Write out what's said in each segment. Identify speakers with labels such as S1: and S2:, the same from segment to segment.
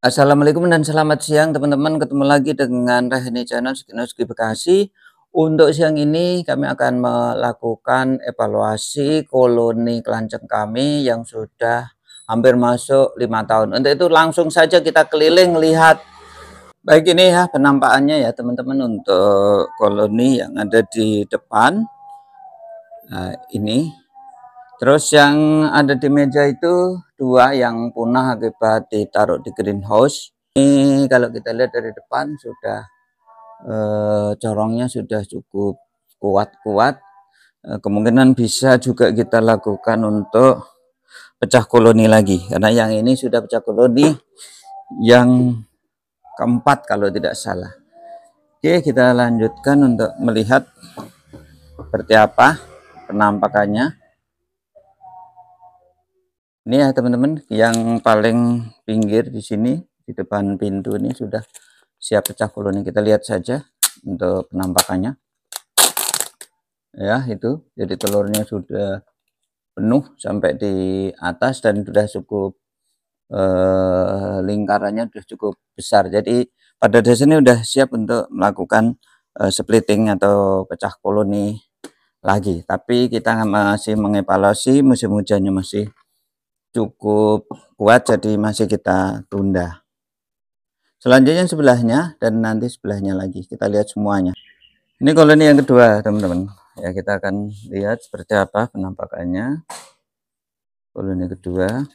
S1: Assalamualaikum dan selamat siang teman-teman, ketemu lagi dengan Rahini Channel Ski Bekasi. Untuk siang ini kami akan melakukan evaluasi koloni kelanceng kami yang sudah hampir masuk 5 tahun. Untuk itu langsung saja kita keliling lihat. Baik, ini ya penampakannya ya teman-teman untuk koloni yang ada di depan. Nah, ini. Terus yang ada di meja itu dua yang punah akibat ditaruh di greenhouse. Ini kalau kita lihat dari depan sudah corongnya sudah cukup kuat-kuat. Kemungkinan bisa juga kita lakukan untuk pecah koloni lagi, karena yang ini sudah pecah koloni yang keempat kalau tidak salah. Oke, kita lanjutkan untuk melihat seperti apa penampakannya. Ini ya teman-teman, yang paling pinggir di sini di depan pintu ini sudah siap pecah koloni. Kita lihat saja untuk penampakannya. Ya, itu jadi telurnya sudah penuh sampai di atas dan sudah cukup lingkarannya sudah cukup besar. Jadi pada dasarnya sudah siap untuk melakukan splitting atau pecah koloni lagi. Tapi kita masih mengevaluasi, musim hujannya masih cukup kuat, jadi masih kita tunda. Selanjutnya sebelahnya dan nanti sebelahnya lagi kita lihat semuanya. Ini koloni yang kedua teman-teman ya, kita akan lihat seperti apa penampakannya koloni kedua.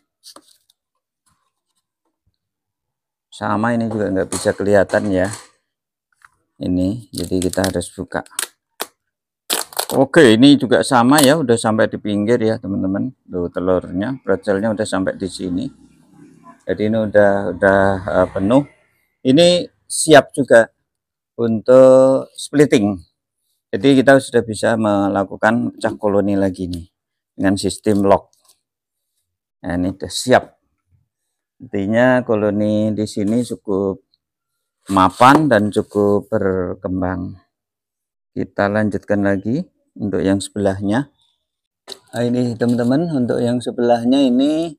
S1: Sama, ini juga nggak bisa kelihatan ya ini, jadi kita harus buka. Oke, ini juga sama ya, udah sampai di pinggir ya teman-teman. Tuh telurnya, brocelnya udah sampai di sini. Jadi ini udah penuh. Ini siap juga untuk splitting. Jadi kita sudah bisa melakukan pecah koloni lagi nih dengan sistem lock. Nah, ini sudah siap. Intinya koloni di sini cukup mapan dan cukup berkembang. Kita lanjutkan lagi untuk yang sebelahnya. Nah, ini teman-teman, untuk yang sebelahnya ini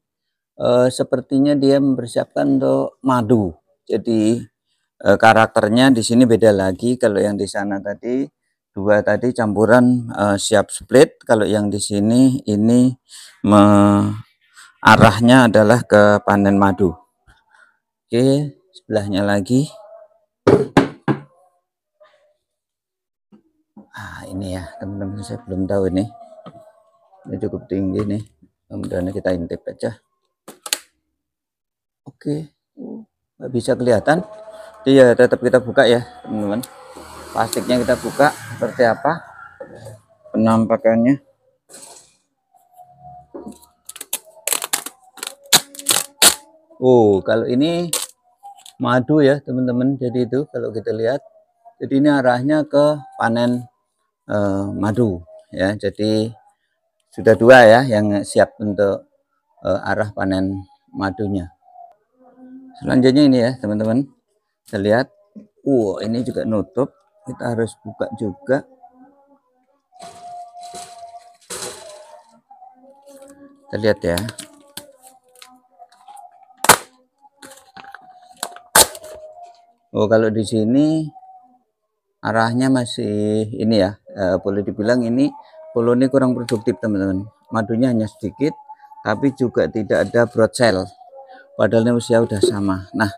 S1: sepertinya dia mempersiapkan untuk madu. Jadi karakternya di sini beda lagi. Kalau yang di sana tadi dua tadi campuran siap split, kalau yang di sini ini arahnya adalah ke panen madu. Oke, sebelahnya lagi. Ini ya teman-teman, saya belum tahu ini cukup tinggi nih, kemudian kita intip aja. Oke, nggak bisa kelihatan, dia tetap kita buka ya teman-teman. Plastiknya kita buka seperti apa penampakannya. Kalau ini madu ya teman-teman, jadi itu kalau kita lihat, jadi ini arahnya ke panen madu ya. Jadi sudah dua ya yang siap untuk arah panen madunya. Selanjutnya ini ya teman-teman, kita lihat, ini juga nutup, kita harus buka juga. Kita lihat ya. Kalau di sini arahnya masih ini ya, boleh dibilang ini koloni kurang produktif teman-teman. Madunya hanya sedikit, tapi juga tidak ada brood-cell, padahal ini usia udah sama. Nah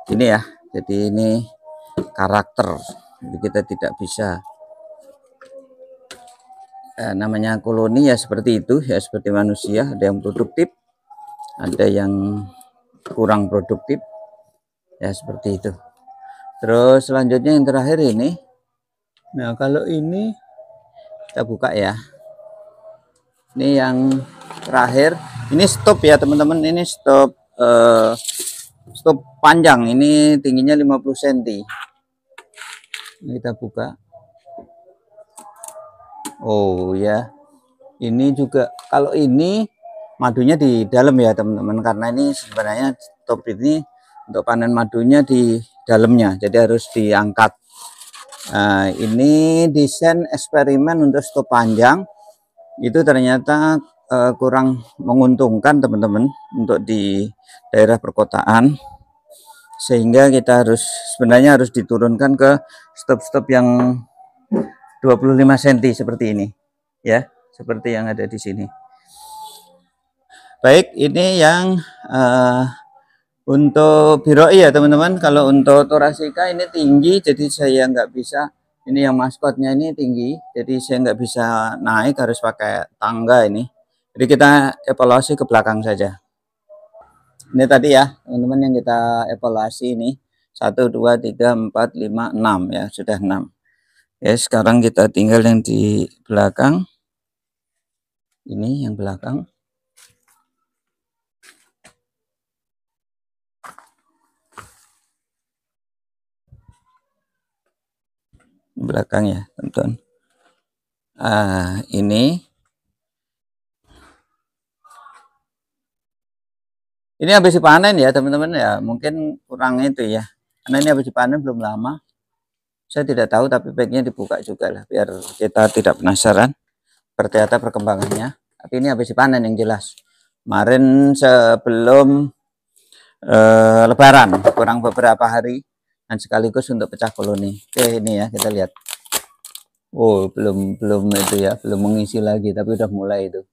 S1: ini ya, jadi ini karakter, jadi kita tidak bisa namanya koloni ya seperti itu ya, seperti manusia, ada yang produktif, ada yang kurang produktif ya, seperti itu. Terus selanjutnya yang terakhir ini, nah kalau ini kita buka ya, ini yang terakhir, ini stop ya teman-teman, ini stop stop panjang, ini tingginya 50 cm. Ini kita buka. Ya, ini juga, kalau ini madunya di dalam ya teman-teman, karena ini sebenarnya stop ini untuk panen madunya di dalamnya, jadi harus diangkat. Ini desain eksperimen untuk stop panjang itu ternyata kurang menguntungkan teman-teman untuk di daerah perkotaan. sehingga kita sebenarnya harus diturunkan ke stop-stop yang 25 cm seperti ini ya, seperti yang ada di sini. Baik, ini yang untuk biroi ya teman-teman. Kalau untuk Thoracea ini tinggi, jadi saya nggak bisa. Ini yang maskotnya ini tinggi, jadi saya nggak bisa naik, harus pakai tangga ini. Jadi kita evaluasi ke belakang saja. Ini tadi ya teman-teman yang kita evaluasi ini 1, 2, 3, 4, 5, 6 ya, sudah 6. Ya, sekarang kita tinggal yang di belakang. Ini yang belakang. Belakang ya teman-teman. Ini habis dipanen ya teman-teman ya, mungkin kurang itu ya, karena ini habis dipanen belum lama. Saya tidak tahu, tapi baiknya dibuka juga lah biar kita tidak penasaran seperti apa perkembangannya. Tapi ini habis dipanen yang jelas. Kemarin sebelum Lebaran, kurang beberapa hari, dan sekaligus untuk pecah koloni. Oke, ini ya kita lihat. Oh, belum itu ya, belum mengisi lagi, tapi udah mulai itu.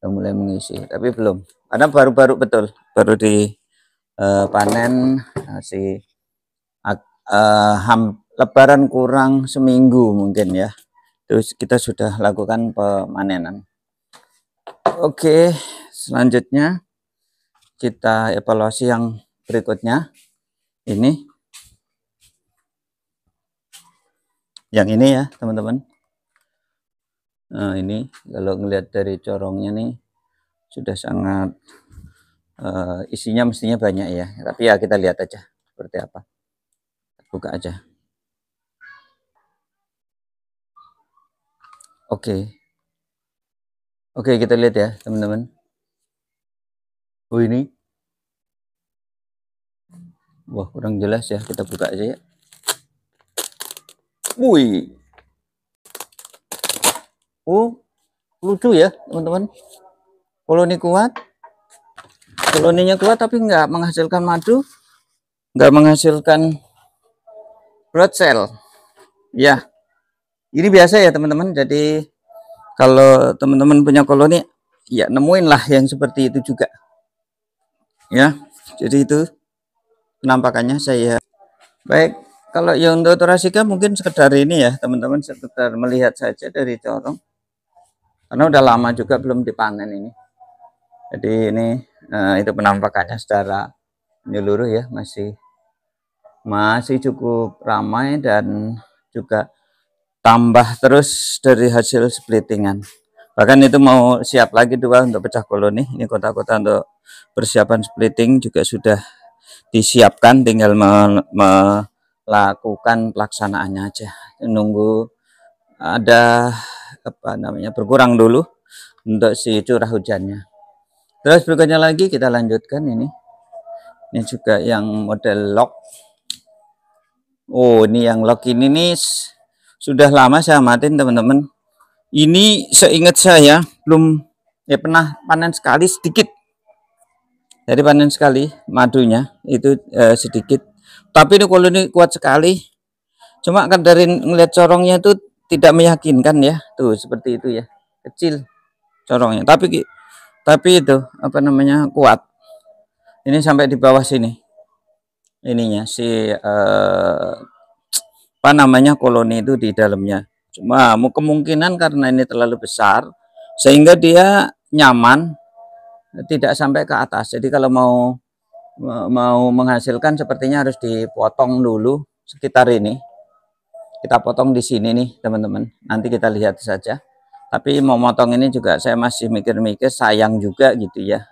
S1: Udah mulai mengisi, tapi belum. Karena baru-baru betul, baru panen si Lebaran kurang seminggu mungkin ya. Terus kita sudah lakukan pemanenan. Oke, selanjutnya kita evaluasi yang berikutnya. Ini yang ini ya teman-teman. Nah, ini kalau ngelihat dari corongnya nih sudah sangat isinya mestinya banyak ya, tapi ya kita lihat aja seperti apa. Buka aja. Oke, kita lihat ya teman-teman. Oh, ini wah kurang jelas ya, kita buka aja ya. Wih, oh lucu ya teman-teman. Koloninya kuat tapi nggak menghasilkan madu, nggak menghasilkan brood cell ya. Ini biasa ya teman-teman. Jadi kalau teman-teman punya koloni ya nemuin lah yang seperti itu juga ya. Jadi itu penampakannya saya. Baik, kalau yang untuk Thoracea mungkin sekedar ini ya teman-teman, sekedar melihat saja dari corong, karena udah lama juga belum dipanen ini. Jadi ini itu penampakannya secara menyeluruh ya, masih cukup ramai dan juga tambah terus dari hasil splittingan. Bahkan itu mau siap lagi dua untuk pecah koloni. Ini kota-kota untuk persiapan splitting juga sudah disiapkan, tinggal melakukan pelaksanaannya aja. Nunggu ada berkurang dulu untuk si curah hujannya. Terus berikutnya lagi kita lanjutkan ini juga yang model lock. Oh, ini yang lock ini nih sudah lama saya amatin teman-teman. Ini seingat saya belum pernah panen sekali, sedikit. Jadi panen sekali madunya itu sedikit. Tapi ini koloni kuat sekali. Cuma kan dari ngeliat corongnya itu tidak meyakinkan ya. Tuh seperti itu ya. Kecil corongnya. Tapi itu kuat. Ini sampai di bawah sini. Ininya si koloni itu di dalamnya. Cuma kemungkinan karena ini terlalu besar sehingga dia nyaman tidak sampai ke atas. Jadi kalau mau menghasilkan sepertinya harus dipotong dulu sekitar ini. Kita potong di sini nih teman-teman. Nanti kita lihat saja. Tapi mau motong ini juga saya masih mikir-mikir, sayang juga gitu ya.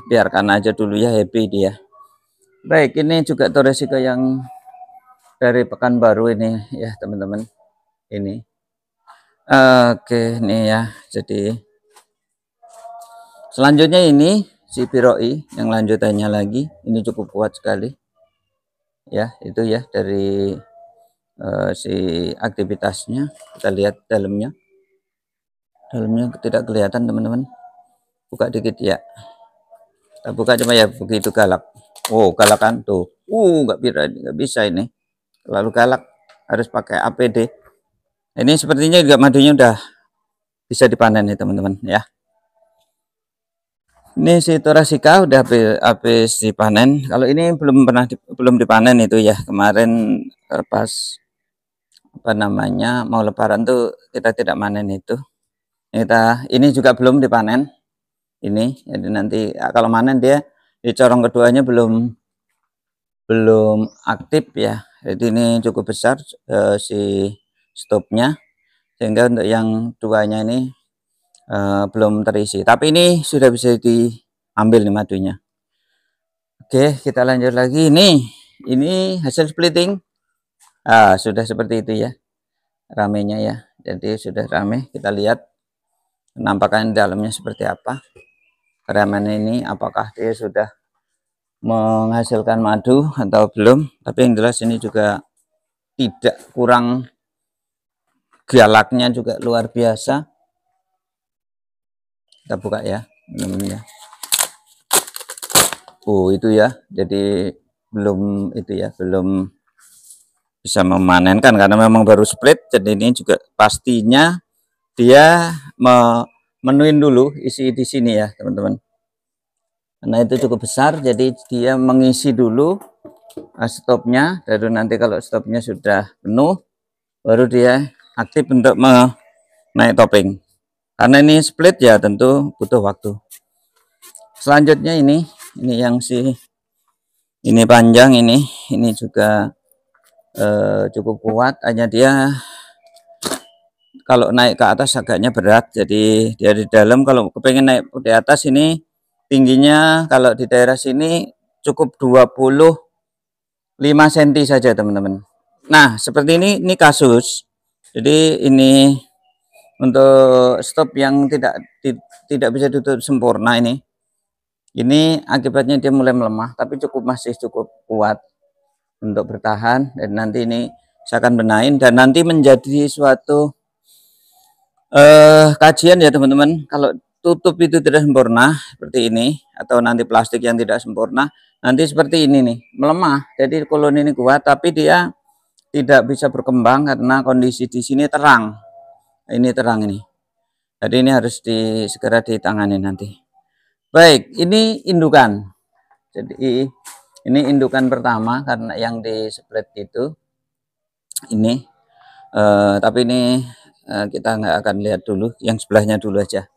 S1: Biarkan aja dulu ya, happy dia. Baik, ini juga Thoracea yang dari Pekanbaru ini ya teman-teman. Ini oke nih ya. Jadi selanjutnya ini si biroi yang lanjutannya lagi, ini cukup kuat sekali ya. Itu ya dari si aktivitasnya. Kita lihat dalamnya tidak kelihatan teman-teman. Buka dikit ya, kita buka cuma ya begitu galap. Oh, galak kan tuh. Nggak bisa ini. Terlalu galak. Harus pakai APD. Ini sepertinya juga madunya udah bisa dipanen nih teman-teman ya. Ini si Torasika udah habis dipanen. Kalau ini belum dipanen itu ya. Kemarin pas apa namanya mau lebaran tuh kita tidak panen itu. Ini juga belum dipanen. Ini jadi nanti kalau panen dia di corong keduanya belum aktif ya. Jadi ini cukup besar si stopnya, sehingga untuk yang duanya ini belum terisi. Tapi ini sudah bisa diambil nih madunya. Oke, kita lanjut lagi. Ini hasil splitting. Sudah seperti itu ya, ramenya ya. Jadi sudah rame. Kita lihat penampakan dalamnya seperti apa. Ramen ini apakah dia sudah menghasilkan madu atau belum? Tapi yang jelas ini juga tidak kurang galaknya, juga luar biasa. Kita buka ya teman-teman ya. Itu ya, jadi belum bisa memanenkan karena memang baru split. Jadi ini juga pastinya dia memenuhin dulu isi di sini ya teman-teman, karena itu cukup besar. Jadi dia mengisi dulu stopnya, baru nanti kalau stopnya sudah penuh baru dia aktif untuk naik topping. Karena ini split ya tentu butuh waktu. Selanjutnya ini yang ini panjang, ini juga cukup kuat, hanya dia kalau naik ke atas agaknya berat. Jadi dia di dalam, kalau kepengen naik di atas ini tingginya kalau di daerah sini cukup 25 cm saja teman-teman. Nah seperti ini kasus. Jadi ini untuk stop yang tidak bisa ditutup sempurna ini akibatnya dia mulai melemah, tapi masih cukup kuat untuk bertahan. Dan nanti ini saya akan benahin dan nanti menjadi suatu kajian ya teman-teman. Kalau tutup itu tidak sempurna seperti ini, atau nanti plastik yang tidak sempurna, nanti seperti ini nih, melemah. Jadi koloni ini kuat tapi dia tidak bisa berkembang karena kondisi di sini terang. Ini terang ini. Jadi ini harus segera ditangani nanti. Baik, ini indukan. Jadi ini indukan pertama karena yang di split itu ini. Tapi ini kita nggak akan lihat dulu, yang sebelahnya dulu aja.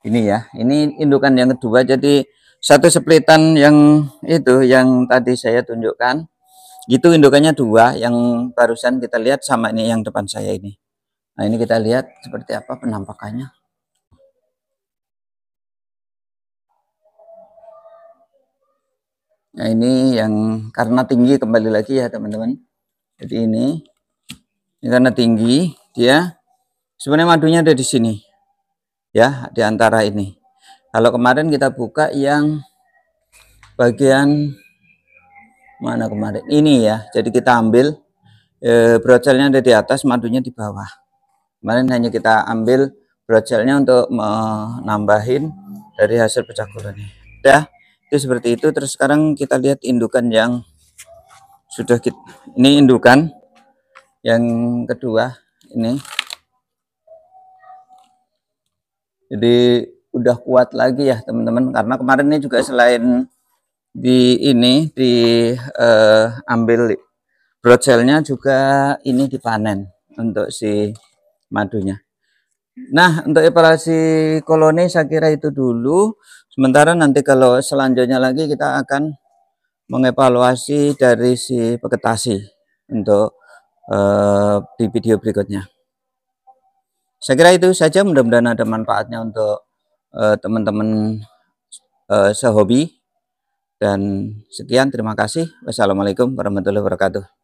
S1: Ini ya, ini indukan yang kedua. Jadi satu splitan yang itu yang tadi saya tunjukkan itu indukannya dua, yang barusan kita lihat sama ini yang depan saya ini. Nah ini kita lihat seperti apa penampakannya. Nah ini yang karena tinggi, kembali lagi ya teman-teman. Jadi ini karena tinggi, dia sebenarnya madunya ada di sini ya, di antara ini. Kalau kemarin kita buka yang bagian mana kemarin ini ya, jadi kita ambil brocelnya ada di atas, madunya di bawah. Kemarin hanya kita ambil brocelnya untuk menambahin dari hasil pecah koloni ya, itu seperti itu. Terus sekarang kita lihat indukan yang sudah ini indukan yang kedua ini. Jadi udah kuat lagi ya teman-teman, karena kemarin ini juga selain ambil brocelnya, juga ini dipanen untuk si madunya. Nah untuk evaluasi koloni saya kira itu dulu. Sementara nanti kalau selanjutnya lagi kita akan mengevaluasi dari si vegetasi untuk di video berikutnya. Saya kira itu saja, mudah-mudahan ada manfaatnya untuk teman-teman sehobi. Dan sekian, terima kasih. Wassalamualaikum warahmatullahi wabarakatuh.